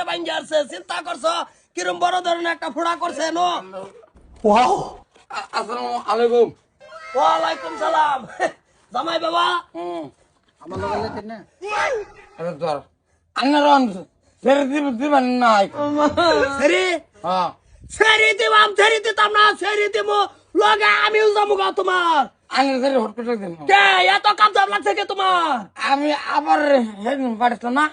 ভাঙ্গি আসছে চিন্তা করছো কিরম বড় ধরনের একটা ফোড়া করছে নো ওয়াও আসসালামু আলাইকুম ওয়ালাইকুম সালাম জামাই বাবা আমার লগে লেতে না আরে ধর আন্নারন ছেড়ে দিবেন নাই সেরি হ্যাঁ সেরি দিতাম না সেরি দিমু লগে আমিও যাবো গা তোমার আন্নার ছেড়ে হট করে দিন কে এত কামজাম লাগছে কে তোমার আমি আবার হেড পারিস না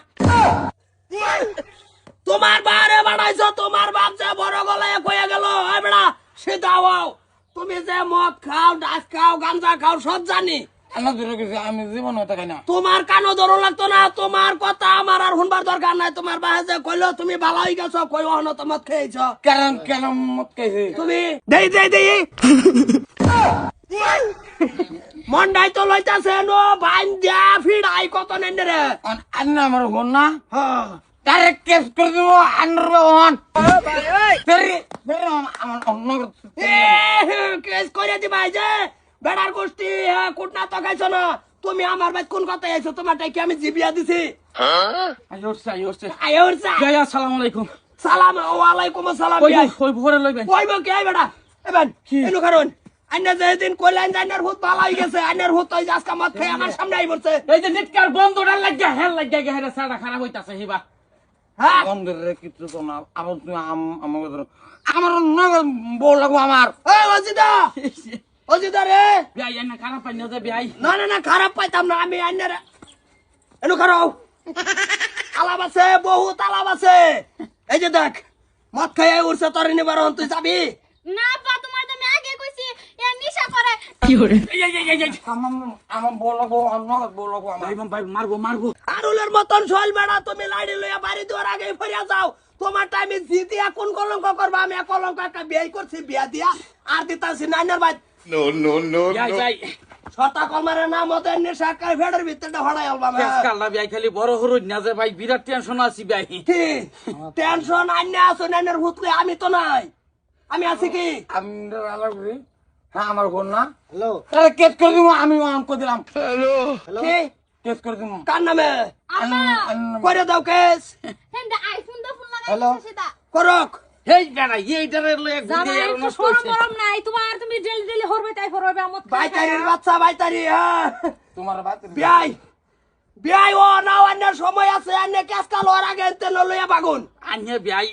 তোমার বারে বাড়াইছো তোমার বাপ যে বড় গলায় কয়ে গেল ওই বেড়া সিধা হও তুমি যে মদ খাও ডাস খাও গাঞ্জা খাও সব জানি আন্না ধরে গেছে আমি জীবন হতে খাই না তোমার কানও ধরো লাগতো না তোমার কথা আমার আর শুনবার দরকার নাই তোমার বাহে যে কইলো তুমি ভালো হয়ে গেছো কই অহন তো মদ খেয়েছ কেন মত খাইছে তুমি দেই মন্ডাই তো লইতাছে নো বাইন দিয়া ফিড়াই কত নেন রে আন্না আমার হন না হ্যাঁ ডাইরেক্ট কেস করে দিব আন্নার হন ফেরি ফেরি আমার অন্য কেস করে দিবাই যে বেড়ার গোষ্ঠী কুটনা তো খাইছো না তুমি আমার ভাই কোন কথা আইছো তোমারটাই কি আমি জিবিয়া দিছি আয় উঠছে আসসালামু আলাইকুম সালাম ওয়ালাইকুম আসসালাম কই ভরে লইবেন কইব কি আই বেড়া এবেন এনু কারণ আইনা যেদিন কইলেন জাইনার ভূত ভালো হই গেছে আইনার ভূত ওই আজকে মদ খেয়ে আমার সামনে আই পড়ছে এই যে নেটকার বন্ধটা লাগিয়া হেল লাগিয়া গেছে সাড়া খারাপ হইতাছে হিবা হ্যাঁ বন্ধুরে কিছু তো না আবার তুমি আমাকে ধরো আমার নগদ বউ লাগবো আমার এই অজিদা রে বিয়াই এনে খারাপ পাই না যে বিয়াই না খারাপ পাইতাম না আমি আইনার এনু খারাপ আলাপ আছে বহুত আলাপ আছে এই যে দেখ মদ খেয়ে উঠছে তোর নিবার হন তুই যাবি না পা তোমার তো আমি আগে কইছি এ নিশা করে আমার বউ লাগবো নগদ বউ লাগবো আমার ভাই মারবো আরুলের মতন শৈল বেড়া তুমি লাড়ি লইয়া বাড়ি দেওয়ার আগে ফিরিয়া যাও তোমার টাইমে জিতিয়া কোন কলঙ্ক করবা আমি কলঙ্ক একটা বিয়ে করছি বিয়া দিয়া আর দিতাছি নাইনার ভাই বিয়াই ছটা কলমারের নাম হতে নেশা কাই ফেডের ভিতরটা হড়াই আলবা কাল্লা বিয়াই খালি বড় হরুন না যে ভাই বিরাট টেনশন আছি বিয়াই কি টেনশন আইনা আছো নাইনার ভূতলে আমি তো নাই আমি আছি কি আমি লাগবে হ্যাঁ আমার বোন না হ্যালো তাহলে কেস করে দিব আমি অন করে দিলাম কি কেস করে দিব কার নামে করে দাও কেস হেন্দা আইফোন দা ফোন লাগাইছে সেটা করক হেই বেড়া এইটারে লয়ে জানা গুদি আর একটু নষ্ট শরম হইছে বরম নাই তোমার তুমি ডেলি হরবে তাই হরবে আমত বাইতারির বাচ্চা বাইতারি হ্যাঁ তোমার বাত বিয়াই ও না অন্য সময় আছে অন্য কেস কাল ওর আগে লইয়া বাগুন আন্য বিয়াই